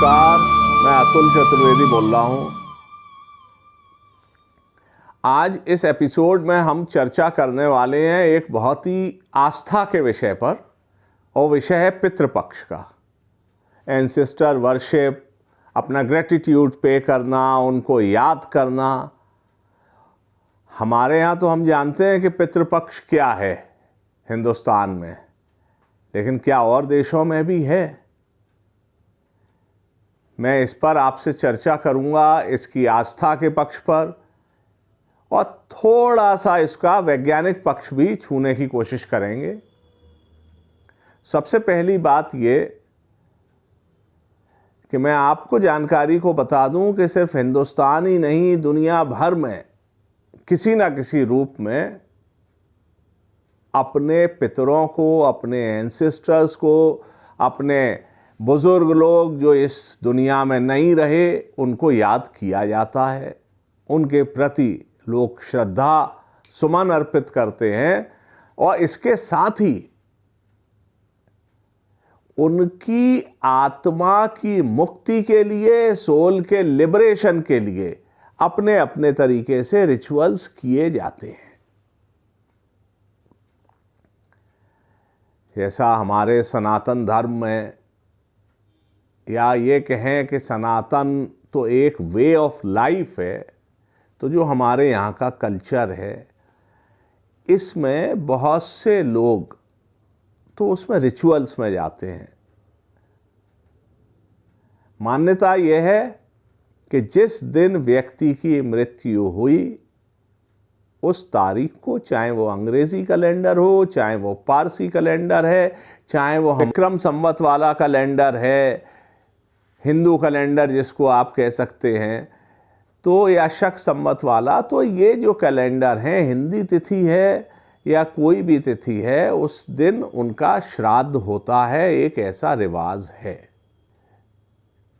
नमस्कार, मैं अतुल चतुर्वेदी बोल रहा हूँ। आज इस एपिसोड में हम चर्चा करने वाले हैं एक बहुत ही आस्था के विषय पर, और विषय है पितृपक्ष का। एंसेस्टर वर्शिप, अपना ग्रेटिट्यूड पे करना, उनको याद करना। हमारे यहाँ तो हम जानते हैं कि पितृपक्ष क्या है हिंदुस्तान में, लेकिन क्या और देशों में भी है? मैं इस पर आपसे चर्चा करूंगा, इसकी आस्था के पक्ष पर, और थोड़ा सा इसका वैज्ञानिक पक्ष भी छूने की कोशिश करेंगे। सबसे पहली बात ये कि मैं आपको जानकारी को बता दूं कि सिर्फ हिंदुस्तान ही नहीं, दुनिया भर में किसी ना किसी रूप में अपने पितरों को, अपने एंसेस्टर्स को, अपने बुजुर्ग लोग जो इस दुनिया में नहीं रहे, उनको याद किया जाता है। उनके प्रति लोग श्रद्धा सुमन अर्पित करते हैं, और इसके साथ ही उनकी आत्मा की मुक्ति के लिए, सोल के लिबरेशन के लिए अपने अपने तरीके से रिचुअल्स किए जाते हैं। जैसा हमारे सनातन धर्म में, या ये कहें कि सनातन तो एक वे ऑफ लाइफ है, तो जो हमारे यहाँ का कल्चर है, इसमें बहुत से लोग तो उसमें रिचुअल्स में जाते हैं। मान्यता यह है कि जिस दिन व्यक्ति की मृत्यु हुई, उस तारीख को, चाहे वो अंग्रेजी कैलेंडर हो, चाहे वो पारसी कैलेंडर है, चाहे वो विक्रम संवत वाला कैलेंडर है, हिंदू कैलेंडर जिसको आप कह सकते हैं, तो या शक संवत वाला, तो ये जो कैलेंडर है, हिंदी तिथि है या कोई भी तिथि है, उस दिन उनका श्राद्ध होता है। एक ऐसा रिवाज है।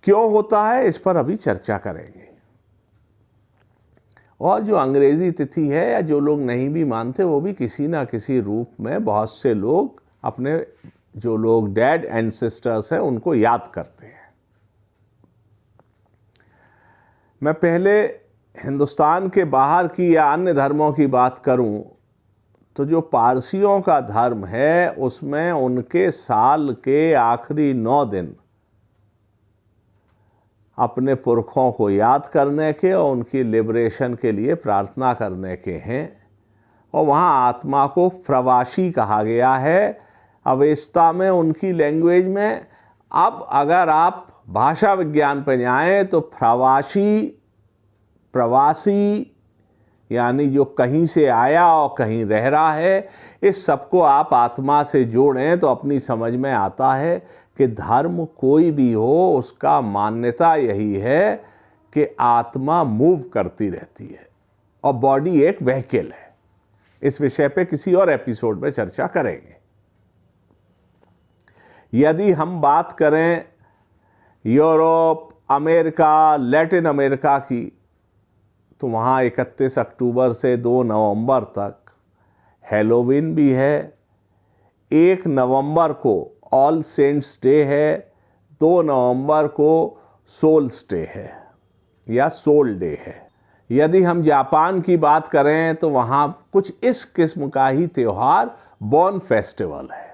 क्यों होता है, इस पर अभी चर्चा करेंगे। और जो अंग्रेजी तिथि है, या जो लोग नहीं भी मानते, वो भी किसी ना किसी रूप में बहुत से लोग अपने जो लोग डेड एंसेस्टर्स हैं उनको याद करते हैं। मैं पहले हिंदुस्तान के बाहर की या अन्य धर्मों की बात करूं, तो जो पारसियों का धर्म है, उसमें उनके साल के आखिरी 9 दिन अपने पुरखों को याद करने के और उनकी लिबरेशन के लिए प्रार्थना करने के हैं। और वहाँ आत्मा को प्रवासी कहा गया है, अवेस्ता में, उनकी लैंग्वेज में। अब अगर आप भाषा विज्ञान पर जाएं तो प्रवासी यानी जो कहीं से आया और कहीं रह रहा है, इस सबको आप आत्मा से जोड़ें तो अपनी समझ में आता है कि धर्म कोई भी हो, उसका मान्यता यही है कि आत्मा मूव करती रहती है और बॉडी एक व्हीकल है। इस विषय पे किसी और एपिसोड में चर्चा करेंगे। यदि हम बात करें यूरोप, अमेरिका, लैटिन अमेरिका की, तो वहाँ 31 अक्टूबर से 2 नवंबर तक हैलोवीन भी है। 1 नवंबर को ऑल सेंट्स डे है। 2 नवंबर को सोल्स डे है या सोल डे है। यदि हम जापान की बात करें तो वहाँ कुछ इस किस्म का ही त्यौहार बॉन फेस्टिवल है।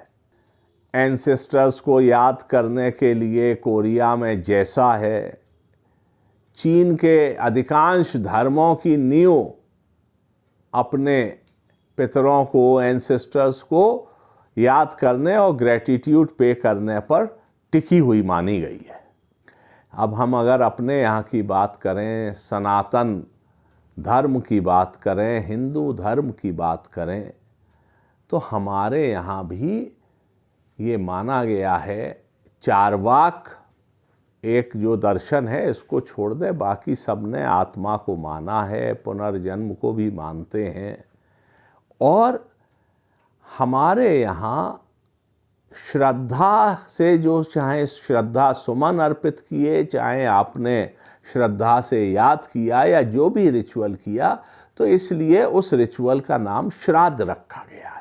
एंसेस्टर्स को याद करने के लिए कोरिया में जैसा है। चीन के अधिकांश धर्मों की नींव अपने पितरों को, एंसेस्टर्स को याद करने और ग्रेटिट्यूड पे करने पर टिकी हुई मानी गई है। अब हम अगर अपने यहाँ की बात करें, सनातन धर्म की बात करें, हिंदू धर्म की बात करें, तो हमारे यहाँ भी ये माना गया है, चारवाक एक जो दर्शन है इसको छोड़ दे, बाकी सबने आत्मा को माना है, पुनर्जन्म को भी मानते हैं। और हमारे यहाँ श्रद्धा से, जो चाहे श्रद्धा सुमन अर्पित किए, चाहे आपने श्रद्धा से याद किया या जो भी रिचुअल किया, तो इसलिए उस रिचुअल का नाम श्राद्ध रखा गया है।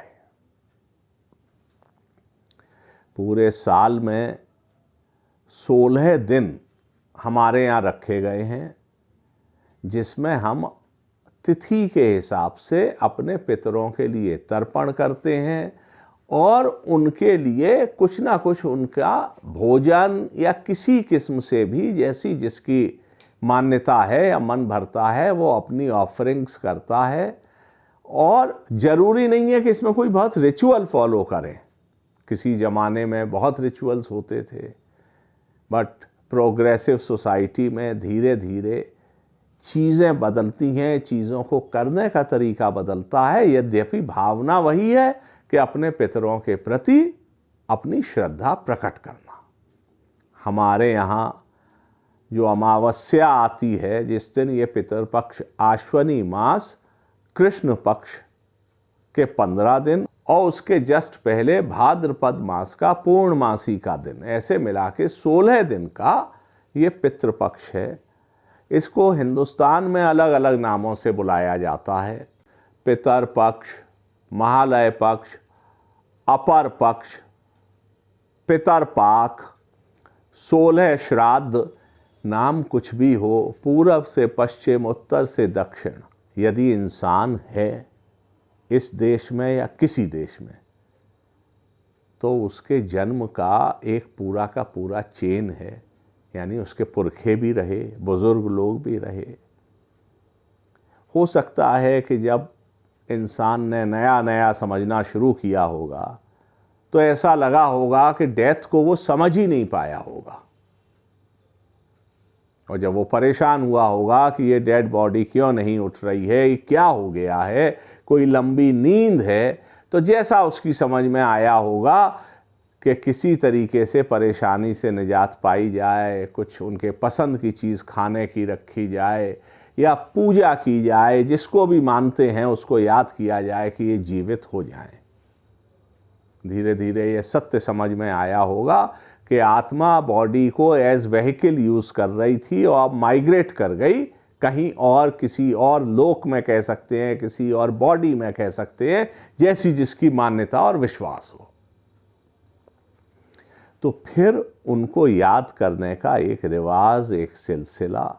पूरे साल में 16 दिन हमारे यहाँ रखे गए हैं, जिसमें हम तिथि के हिसाब से अपने पितरों के लिए तर्पण करते हैं और उनके लिए कुछ ना कुछ उनका भोजन या किसी किस्म से भी जैसी जिसकी मान्यता है या मन भरता है वो अपनी ऑफरिंग्स करता है। और ज़रूरी नहीं है कि इसमें कोई बहुत रिचुअल फॉलो करें। किसी ज़माने में बहुत रिचुअल्स होते थे, बट प्रोग्रेसिव सोसाइटी में धीरे धीरे चीज़ें बदलती हैं, चीज़ों को करने का तरीका बदलता है, यद्यपि भावना वही है कि अपने पितरों के प्रति अपनी श्रद्धा प्रकट करना। हमारे यहाँ जो अमावस्या आती है, जिस दिन ये पितरपक्ष आश्वनी मास कृष्ण पक्ष के 15 दिन और उसके जस्ट पहले भाद्रपद मास का पूर्णमासी का दिन, ऐसे मिला के 16 दिन का ये पितृपक्ष है। इसको हिंदुस्तान में अलग अलग नामों से बुलाया जाता है। पितर पक्ष, महालय पक्ष, अपर पक्ष, पितरपाक, 16 श्राद्ध, नाम कुछ भी हो, पूरब से पश्चिम, उत्तर से दक्षिण, यदि इंसान है इस देश में या किसी देश में, तो उसके जन्म का एक पूरा का पूरा चेन है, यानी उसके पुरखे भी रहे, बुजुर्ग लोग भी रहे। हो सकता है कि जब इंसान ने नया नया समझना शुरू किया होगा तो ऐसा लगा होगा कि डेथ को वो समझ ही नहीं पाया होगा, और जब वो परेशान हुआ होगा कि ये डेड बॉडी क्यों नहीं उठ रही है, ये क्या हो गया है, कोई लंबी नींद है, तो जैसा उसकी समझ में आया होगा कि किसी तरीके से परेशानी से निजात पाई जाए, कुछ उनके पसंद की चीज़ खाने की रखी जाए या पूजा की जाए, जिसको भी मानते हैं उसको याद किया जाए कि ये जीवित हो जाएं। धीरे धीरे ये सत्य समझ में आया होगा कि आत्मा बॉडी को एज व्हीकल यूज़ कर रही थी और अब माइग्रेट कर गई कहीं और, किसी और लोक में कह सकते हैं, किसी और बॉडी में कह सकते हैं, जैसी जिसकी मान्यता और विश्वास हो। तो फिर उनको याद करने का एक रिवाज, एक सिलसिला,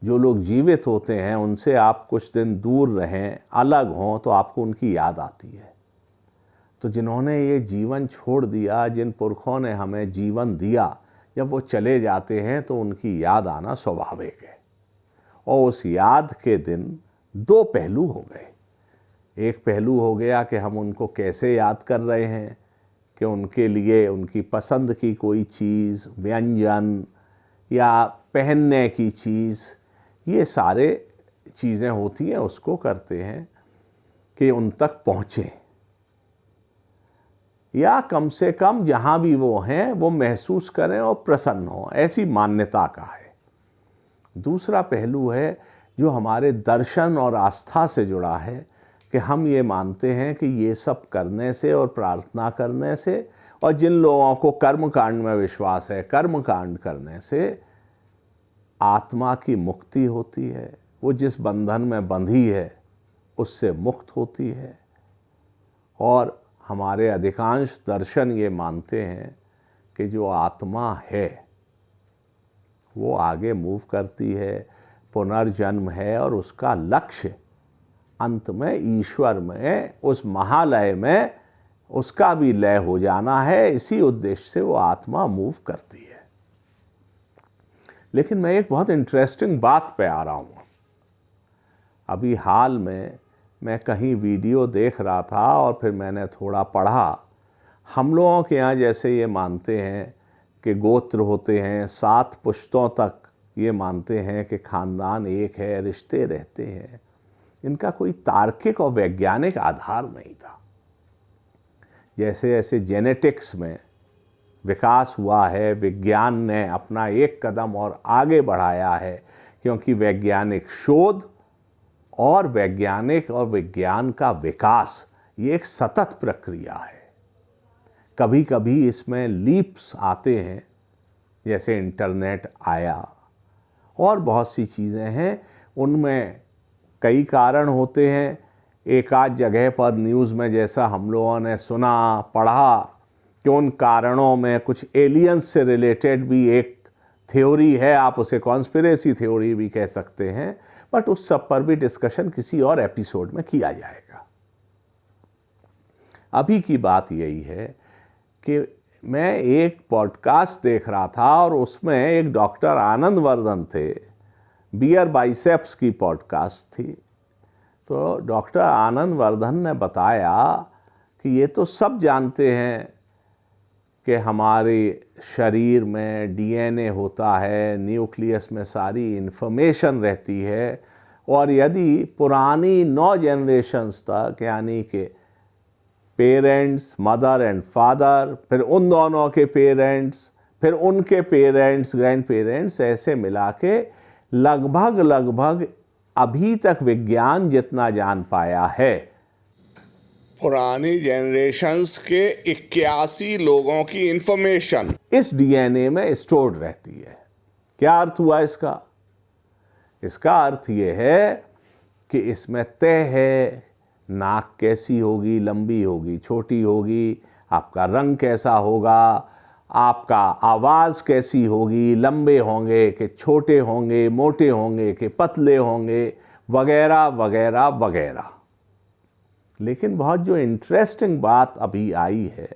जो लोग जीवित होते हैं उनसे आप कुछ दिन दूर रहें, अलग हों, तो आपको उनकी याद आती है। तो जिन्होंने ये जीवन छोड़ दिया, जिन पुरखों ने हमें जीवन दिया, जब वो चले जाते हैं तो उनकी याद आना स्वाभाविक है। और उस याद के दिन दो पहलू हो गए। एक पहलू हो गया कि हम उनको कैसे याद कर रहे हैं, कि उनके लिए उनकी पसंद की कोई चीज़, व्यंजन या पहनने की चीज़, ये सारे चीज़ें होती हैं, उसको करते हैं कि उन तक पहुँचें, या कम से कम जहाँ भी वो हैं वो महसूस करें और प्रसन्न हों, ऐसी मान्यता का है। दूसरा पहलू है जो हमारे दर्शन और आस्था से जुड़ा है, कि हम ये मानते हैं कि ये सब करने से और प्रार्थना करने से, और जिन लोगों को कर्म कांड में विश्वास है, कर्म कांड करने से आत्मा की मुक्ति होती है, वो जिस बंधन में बंधी है उससे मुक्त होती है। और हमारे अधिकांश दर्शन ये मानते हैं कि जो आत्मा है वो आगे मूव करती है, पुनर्जन्म है, और उसका लक्ष्य अंत में ईश्वर में, उस महालय में उसका भी लय हो जाना है। इसी उद्देश्य से वो आत्मा मूव करती है। लेकिन मैं एक बहुत इंटरेस्टिंग बात पे आ रहा हूँ। अभी हाल में मैं कहीं वीडियो देख रहा था और फिर मैंने थोड़ा पढ़ा। हम लोगों के यहाँ जैसे ये मानते हैं कि गोत्र होते हैं, 7 पुश्तों तक ये मानते हैं कि खानदान एक है, रिश्ते रहते हैं, इनका कोई तार्किक और वैज्ञानिक आधार नहीं था। जैसे जैसे जेनेटिक्स में विकास हुआ है, विज्ञान ने अपना एक कदम और आगे बढ़ाया है, क्योंकि वैज्ञानिक शोध और वैज्ञानिक और विज्ञान का विकास ये एक सतत प्रक्रिया है। कभी कभी इसमें लीप्स आते हैं, जैसे इंटरनेट आया और बहुत सी चीज़ें हैं, उनमें कई कारण होते हैं। एक आध जगह पर न्यूज़ में जैसा हम लोगों ने सुना, पढ़ा कि उन कारणों में कुछ एलियंस से रिलेटेड भी एक थ्योरी है, आप उसे कॉन्स्पिरेसी थ्योरी भी कह सकते हैं, बट उस सब पर भी डिस्कशन किसी और एपिसोड में किया जाएगा। अभी की बात यही है कि मैं एक पॉडकास्ट देख रहा था और उसमें एक डॉक्टर आनंद वर्धन थे, बियर बाइसेप्स की पॉडकास्ट थी। तो डॉक्टर आनंद वर्धन ने बताया कि ये तो सब जानते हैं कि हमारे शरीर में डीएनए होता है, न्यूक्लियस में सारी इन्फॉर्मेशन रहती है, और यदि पुरानी 9 जनरेशन्स तक, यानी कि पेरेंट्स, मदर एंड फादर, फिर उन दोनों के पेरेंट्स, फिर उनके पेरेंट्स, ग्रैंड पेरेंट्स, ऐसे मिला के लगभग अभी तक विज्ञान जितना जान पाया है, पुरानी जनरेशन्स के 81 लोगों की इंफॉर्मेशन इस डीएनए में स्टोर्ड रहती है। क्या अर्थ हुआ इसका? इसका अर्थ ये है कि इसमें तय है नाक कैसी होगी, लंबी होगी, छोटी होगी, आपका रंग कैसा होगा, आपका आवाज़ कैसी होगी, लंबे होंगे कि छोटे होंगे, मोटे होंगे कि पतले होंगे, वगैरह वगैरह वगैरह। लेकिन बहुत जो इंटरेस्टिंग बात अभी आई है,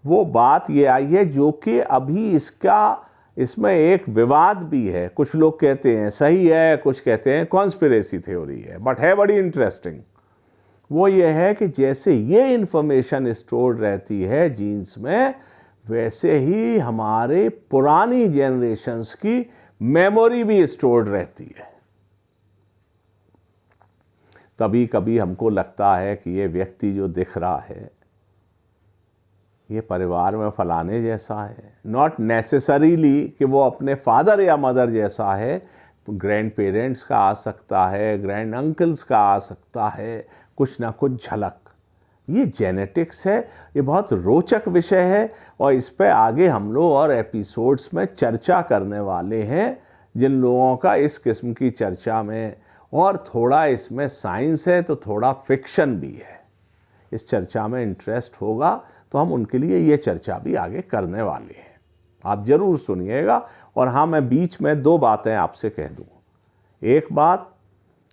वो बात ये आई है जो कि अभी इसमें एक विवाद भी है। कुछ लोग कहते हैं सही है, कुछ कहते हैं कॉन्स्पिरेसी थ्योरी है, बट है बड़ी इंटरेस्टिंग। वो ये है कि जैसे ये इंफॉर्मेशन स्टोर्ड रहती है जीन्स में, वैसे ही हमारे पुरानी जनरेशन्स की मेमोरी भी स्टोर्ड रहती है। कभी कभी हमको लगता है कि ये व्यक्ति जो दिख रहा है ये परिवार में फलाने जैसा है, नॉट नेसेसरीली कि वो अपने फादर या मदर जैसा है। ग्रैंड पेरेंट्स का आ सकता है, ग्रैंड अंकल्स का आ सकता है, कुछ ना कुछ झलक। ये जेनेटिक्स है, ये बहुत रोचक विषय है, और इस पे आगे हम लोग और एपिसोड्स में चर्चा करने वाले हैं। जिन लोगों का इस किस्म की चर्चा में और थोड़ा इसमें साइंस है तो थोड़ा फिक्शन भी है, इस चर्चा में इंटरेस्ट होगा, तो हम उनके लिए ये चर्चा भी आगे करने वाले हैं। आप जरूर सुनिएगा। और हाँ, मैं बीच में 2 बातें आपसे कह दूँ। एक बात,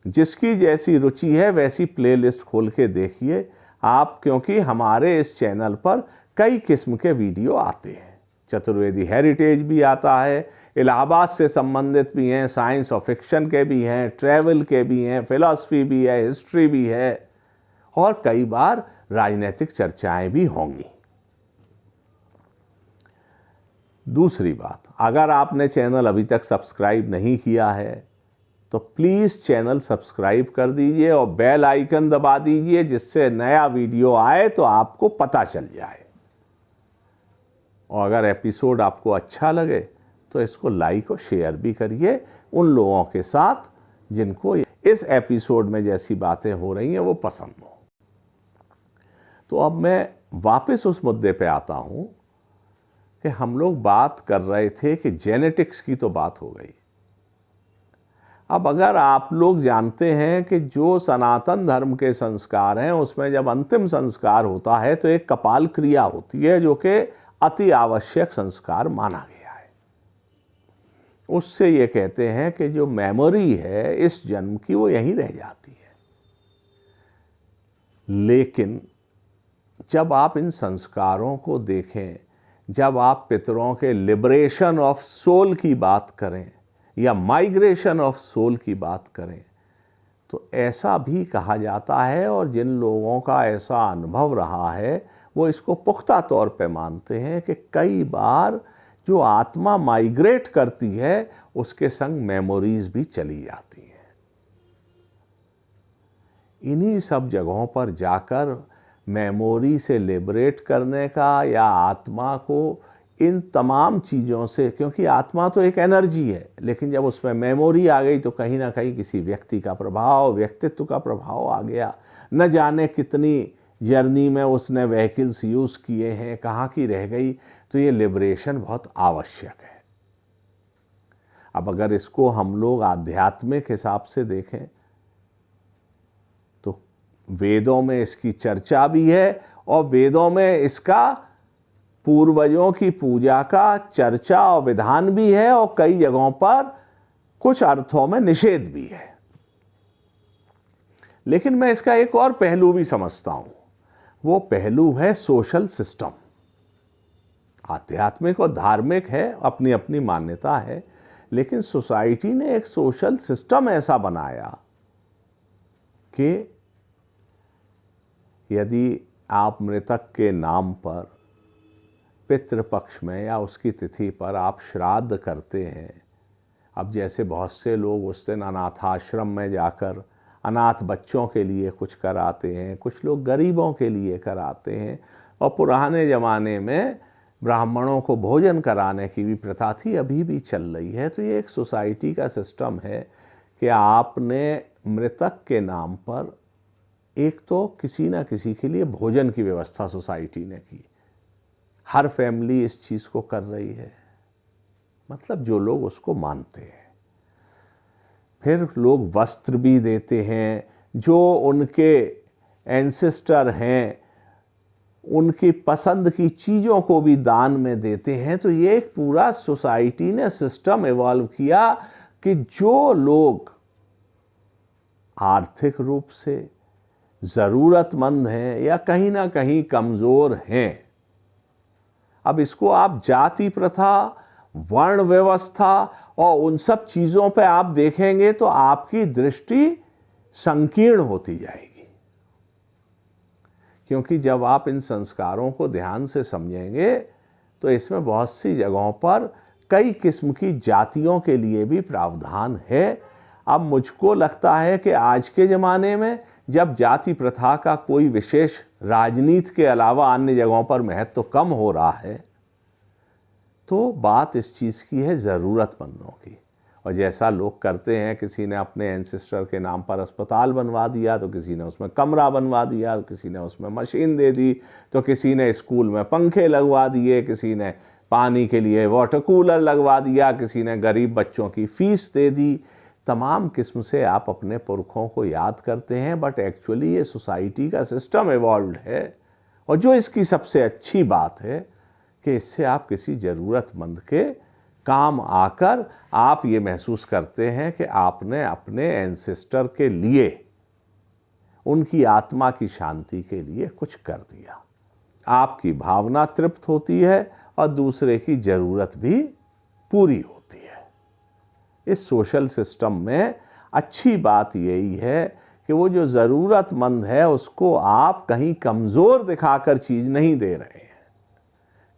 जिसकी जैसी रुचि है वैसी प्लेलिस्ट खोल के देखिए आप, क्योंकि हमारे इस चैनल पर कई किस्म के वीडियो आते हैं। चतुर्वेदी हेरिटेज भी आता है, इलाहाबाद से संबंधित भी हैं, साइंस और फिक्शन के भी हैं, ट्रैवल के भी हैं, फिलॉसफी भी है, हिस्ट्री भी है, और कई बार राजनीतिक चर्चाएं भी होंगी। दूसरी बात, अगर आपने चैनल अभी तक सब्सक्राइब नहीं किया है तो प्लीज़ चैनल सब्सक्राइब कर दीजिए और बेल आइकन दबा दीजिए, जिससे नया वीडियो आए तो आपको पता चल जाए। और अगर एपिसोड आपको अच्छा लगे तो इसको लाइक और शेयर भी करिए उन लोगों के साथ जिनको इस एपिसोड में जैसी बातें हो रही हैं वो पसंद हो। तो अब मैं वापस उस मुद्दे पे आता हूं कि हम लोग बात कर रहे थे कि जेनेटिक्स की तो बात हो गई। अब अगर आप लोग जानते हैं कि जो सनातन धर्म के संस्कार हैं उसमें जब अंतिम संस्कार होता है तो एक कपाल क्रिया होती है जो कि अति आवश्यक संस्कार माना गया है। उससे ये कहते हैं कि जो मेमोरी है इस जन्म की वो यहीं रह जाती है। लेकिन जब आप इन संस्कारों को देखें, जब आप पितरों के लिबरेशन ऑफ सोल की बात करें या माइग्रेशन ऑफ सोल की बात करें, तो ऐसा भी कहा जाता है, और जिन लोगों का ऐसा अनुभव रहा है वो इसको पुख्ता तौर पे मानते हैं कि कई बार जो आत्मा माइग्रेट करती है उसके संग मेमोरीज भी चली जाती हैं। इन्हीं सब जगहों पर जाकर मेमोरी से लिबरेट करने का या आत्मा को इन तमाम चीज़ों से, क्योंकि आत्मा तो एक एनर्जी है, लेकिन जब उसमें मेमोरी आ गई तो कहीं ना कहीं किसी व्यक्ति का प्रभाव, व्यक्तित्व का प्रभाव आ गया। न जाने कितनी जर्नी में उसने व्हीकल्स यूज़ किए हैं, कहाँ की रह गई। तो ये लिबरेशन बहुत आवश्यक है। अब अगर इसको हम लोग आध्यात्मिक हिसाब से देखें तो वेदों में इसकी चर्चा भी है, और वेदों में इसका पूर्वजों की पूजा का चर्चा और विधान भी है और कई जगहों पर कुछ अर्थों में निषेध भी है। लेकिन मैं इसका एक और पहलू भी समझता हूं, वो पहलू है सोशल सिस्टम। आध्यात्मिक और धार्मिक है, अपनी अपनी मान्यता है, लेकिन सोसाइटी ने एक सोशल सिस्टम ऐसा बनाया कि यदि आप मृतक के नाम पर पितृपक्ष में या उसकी तिथि पर आप श्राद्ध करते हैं, अब जैसे बहुत से लोग उस दिन अनाथाश्रम में जाकर अनाथ बच्चों के लिए कुछ कराते हैं, कुछ लोग गरीबों के लिए कराते हैं, और पुराने ज़माने में ब्राह्मणों को भोजन कराने की भी प्रथा थी, अभी भी चल रही है। तो ये एक सोसाइटी का सिस्टम है कि आपने मृतक के नाम पर एक तो किसी ना किसी के लिए भोजन की व्यवस्था सोसाइटी ने की, हर फैमिली इस चीज़ को कर रही है, मतलब जो लोग उसको मानते हैं। फिर लोग वस्त्र भी देते हैं, जो उनके एंसेस्टर हैं उनकी पसंद की चीज़ों को भी दान में देते हैं। तो ये एक पूरा सोसाइटी ने सिस्टम इवॉल्व किया कि जो लोग आर्थिक रूप से ज़रूरतमंद हैं या कहीं ना कहीं कमज़ोर हैं, अब इसको आप जाति प्रथा, वर्ण व्यवस्था और उन सब चीज़ों पे आप देखेंगे तो आपकी दृष्टि संकीर्ण होती जाएगी। क्योंकि जब आप इन संस्कारों को ध्यान से समझेंगे तो इसमें बहुत सी जगहों पर कई किस्म की जातियों के लिए भी प्रावधान है। अब मुझको लगता है कि आज के ज़माने में जब जाति प्रथा का कोई विशेष राजनीति के अलावा अन्य जगहों पर महत्व तो कम हो रहा है, तो बात इस चीज़ की है ज़रूरतमंदों की। और जैसा लोग करते हैं, किसी ने अपने एंसेस्टर के नाम पर अस्पताल बनवा दिया तो किसी ने उसमें कमरा बनवा दिया, तो किसी ने उसमें मशीन दे दी, तो किसी ने स्कूल में पंखे लगवा दिए, किसी ने पानी के लिए वाटर कूलर लगवा दिया, किसी ने गरीब बच्चों की फीस दे दी। तमाम किस्म से आप अपने पुरखों को याद करते हैं, बट एक्चुअली ये सोसाइटी का सिस्टम इवॉल्व्ड है। और जो इसकी सबसे अच्छी बात है कि इससे आप किसी ज़रूरतमंद के काम आकर आप ये महसूस करते हैं कि आपने अपने एंसेस्टर के लिए, उनकी आत्मा की शांति के लिए कुछ कर दिया। आपकी भावना तृप्त होती है और दूसरे की ज़रूरत भी पूरी होती है। इस सोशल सिस्टम में अच्छी बात यही है कि वो जो ज़रूरतमंद है उसको आप कहीं कमज़ोर दिखाकर चीज़ नहीं दे रहे हैं,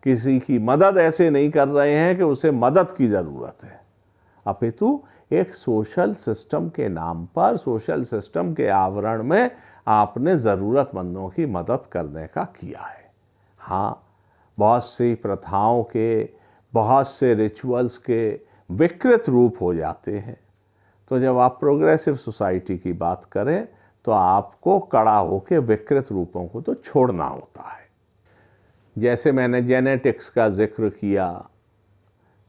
किसी की मदद ऐसे नहीं कर रहे हैं कि उसे मदद की ज़रूरत है, अपितु एक सोशल सिस्टम के नाम पर, सोशल सिस्टम के आवरण में आपने ज़रूरतमंदों की मदद करने का किया है। हाँ, बहुत सी प्रथाओं के, बहुत से रिचुअल्स के विकृत रूप हो जाते हैं, तो जब आप प्रोग्रेसिव सोसाइटी की बात करें तो आपको कड़ा होकर विकृत रूपों को तो छोड़ना होता है। जैसे मैंने जेनेटिक्स का जिक्र किया,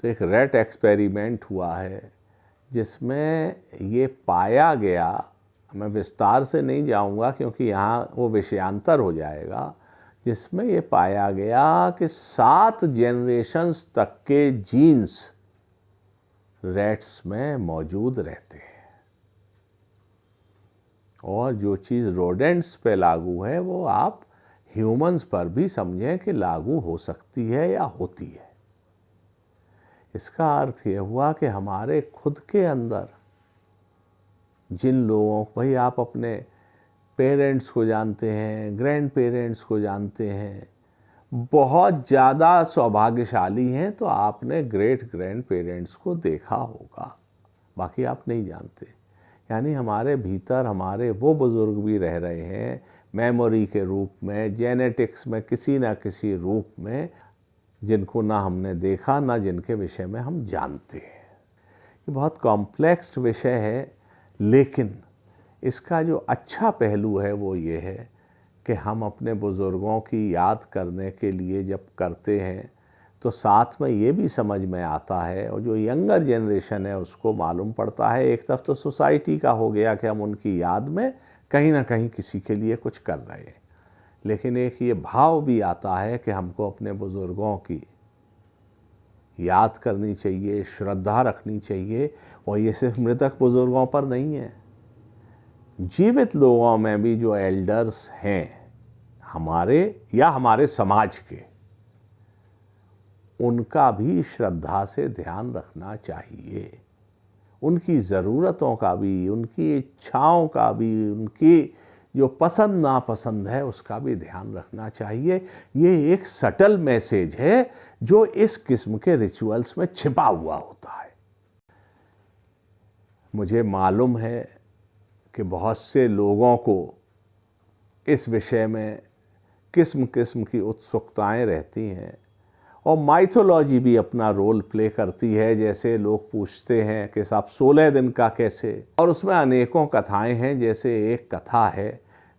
तो एक रैट एक्सपेरिमेंट हुआ है जिसमें ये पाया गया, मैं विस्तार से नहीं जाऊंगा क्योंकि यहाँ वो विषयांतर हो जाएगा, जिसमें ये पाया गया कि 7 जनरेशन्स तक के जीन्स रैट्स में मौजूद रहते हैं, और जो चीज़ रोडेंट्स पे लागू है वो आप ह्यूमंस पर भी समझें कि लागू हो सकती है या होती है। इसका अर्थ ये हुआ कि हमारे खुद के अंदर जिन लोगों, भाई आप अपने पेरेंट्स को जानते हैं, ग्रैंड पेरेंट्स को जानते हैं, बहुत ज़्यादा सौभाग्यशाली हैं तो आपने ग्रेट ग्रैंड पेरेंट्स को देखा होगा, बाकी आप नहीं जानते। यानी हमारे भीतर हमारे वो बुज़ुर्ग भी रह रहे हैं मेमोरी के रूप में, जेनेटिक्स में किसी ना किसी रूप में, जिनको ना हमने देखा ना जिनके विषय में हम जानते हैं। ये बहुत कॉम्प्लेक्स विषय है, लेकिन इसका जो अच्छा पहलू है वो ये है कि हम अपने बुज़ुर्गों की याद करने के लिए जब करते हैं तो साथ में ये भी समझ में आता है, और जो यंगर जनरेशन है उसको मालूम पड़ता है, एक तरफ तो सोसाइटी का हो गया कि हम उनकी याद में कहीं ना कहीं किसी के लिए कुछ कर रहे हैं, लेकिन एक ये भाव भी आता है कि हमको अपने बुज़ुर्गों की याद करनी चाहिए, श्रद्धा रखनी चाहिए। और ये सिर्फ मृतक बुज़ुर्गों पर नहीं है, जीवित लोगों में भी जो एल्डर्स हैं हमारे या हमारे समाज के, उनका भी श्रद्धा से ध्यान रखना चाहिए। उनकी ज़रूरतों का भी, उनकी इच्छाओं का भी, उनकी जो पसंद नापसंद है उसका भी ध्यान रखना चाहिए। ये एक सटल मैसेज है जो इस किस्म के रिचुअल्स में छिपा हुआ होता है। मुझे मालूम है कि बहुत से लोगों को इस विषय में किस्म किस्म की उत्सुकताएं रहती हैं और माइथोलॉजी भी अपना रोल प्ले करती है। जैसे लोग पूछते हैं कि साहब 16 दिन का कैसे, और उसमें अनेकों कथाएं हैं। जैसे एक कथा है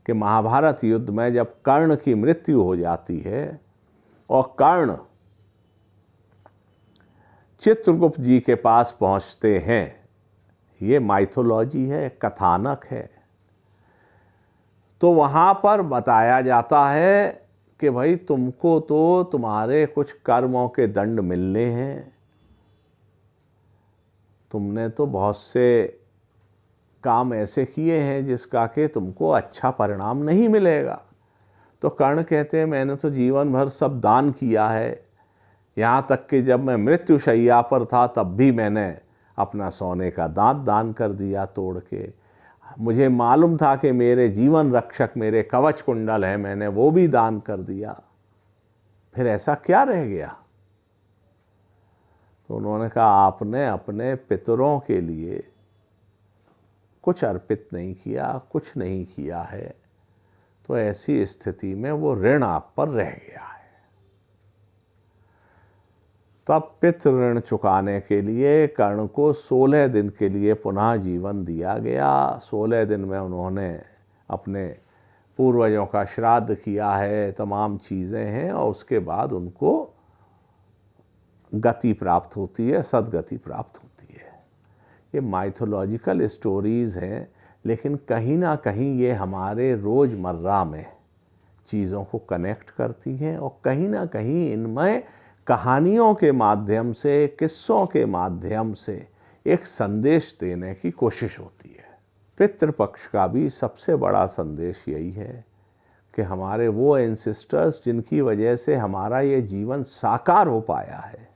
कि महाभारत युद्ध में जब कर्ण की मृत्यु हो जाती है और कर्ण चित्रगुप्त जी के पास पहुंचते हैं, ये माइथोलॉजी है, कथानक है, तो वहां पर बताया जाता है कि भाई तुमको तो तुम्हारे कुछ कर्मों के दंड मिलने हैं, तुमने तो बहुत से काम ऐसे किए हैं जिसका कि तुमको अच्छा परिणाम नहीं मिलेगा। तो कर्ण कहते हैं मैंने तो जीवन भर सब दान किया है, यहाँ तक कि जब मैं मृत्युशैया पर था तब भी मैंने अपना सोने का दांत दान कर दिया तोड़ के। मुझे मालूम था कि मेरे जीवन रक्षक मेरे कवच कुंडल हैं, मैंने वो भी दान कर दिया, फिर ऐसा क्या रह गया? तो उन्होंने कहा आपने अपने पितरों के लिए कुछ अर्पित नहीं किया, कुछ नहीं किया है, तो ऐसी स्थिति में वो ऋण आप पर रह गया है। तब पितृ ऋण चुकाने के लिए कर्ण को 16 दिन के लिए पुनः जीवन दिया गया। 16 दिन में उन्होंने अपने पूर्वजों का श्राद्ध किया है, तमाम चीज़ें हैं, और उसके बाद उनको गति प्राप्त होती है, सदगति प्राप्त होती है। ये माइथोलॉजिकल स्टोरीज़ हैं, लेकिन कहीं ना कहीं ये हमारे रोज़मर्रा में चीज़ों को कनेक्ट करती हैं और कहीं ना कहीं इनमें कहानियों के माध्यम से, किस्सों के माध्यम से एक संदेश देने की कोशिश होती है। पितृपक्ष का भी सबसे बड़ा संदेश यही है कि हमारे वो एंसेस्टर्स जिनकी वजह से हमारा ये जीवन साकार हो पाया है,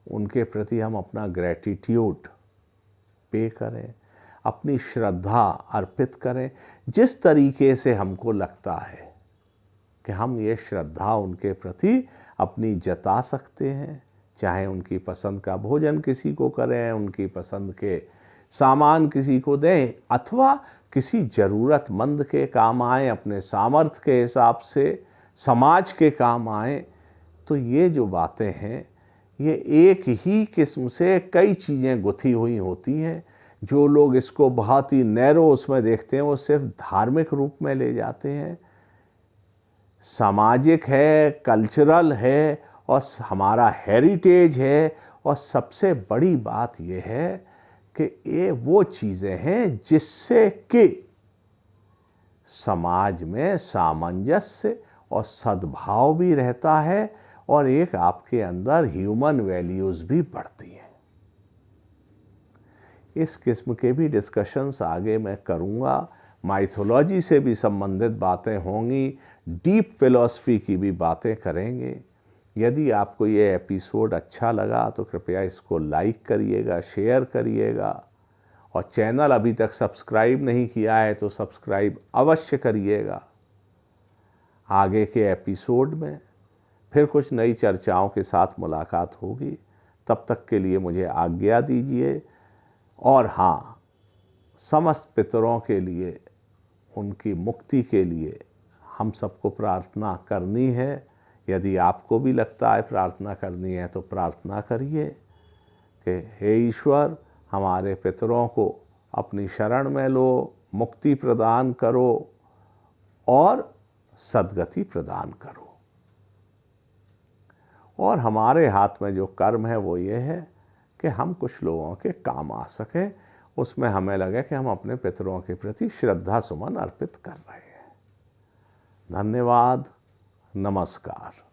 उनके प्रति हम अपना ग्रैटिट्यूड पे करें, अपनी श्रद्धा अर्पित करें। जिस तरीके से हमको लगता है कि हम ये श्रद्धा उनके प्रति अपनी जता सकते हैं, चाहे उनकी पसंद का भोजन किसी को करें, उनकी पसंद के सामान किसी को दें, अथवा किसी ज़रूरतमंद के काम आए, अपने सामर्थ्य के हिसाब से समाज के काम आए, तो ये जो बातें हैं ये एक ही किस्म से कई चीज़ें गुथी हुई होती हैं। जो लोग इसको बहुत ही नैरो उसमें देखते हैं वो सिर्फ धार्मिक रूप में ले जाते हैं। सामाजिक है, कल्चरल है और हमारा हेरिटेज है, और सबसे बड़ी बात यह है कि ये वो चीज़ें हैं जिससे कि समाज में सामंजस्य और सद्भाव भी रहता है और एक आपके अंदर ह्यूमन वैल्यूज़ भी बढ़ती हैं। इस किस्म के भी डिस्कशंस आगे मैं करूँगा। माइथोलॉजी से भी संबंधित बातें होंगी, डीप फिलॉसफी की भी बातें करेंगे। यदि आपको ये एपिसोड अच्छा लगा तो कृपया इसको लाइक करिएगा, शेयर करिएगा, और चैनल अभी तक सब्सक्राइब नहीं किया है तो सब्सक्राइब अवश्य करिएगा। आगे के एपिसोड में फिर कुछ नई चर्चाओं के साथ मुलाकात होगी। तब तक के लिए मुझे आज्ञा दीजिए। और हाँ, समस्त पितरों के लिए, उनकी मुक्ति के लिए हम सबको प्रार्थना करनी है। यदि आपको भी लगता है प्रार्थना करनी है तो प्रार्थना करिए कि हे ईश्वर, हमारे पितरों को अपनी शरण में लो, मुक्ति प्रदान करो और सद्गति प्रदान करो। और हमारे हाथ में जो कर्म है वो ये है कि हम कुछ लोगों के काम आ सकें, उसमें हमें लगे कि हम अपने पितरों के प्रति श्रद्धा सुमन अर्पित कर रहे हैं। धन्यवाद। नमस्कार।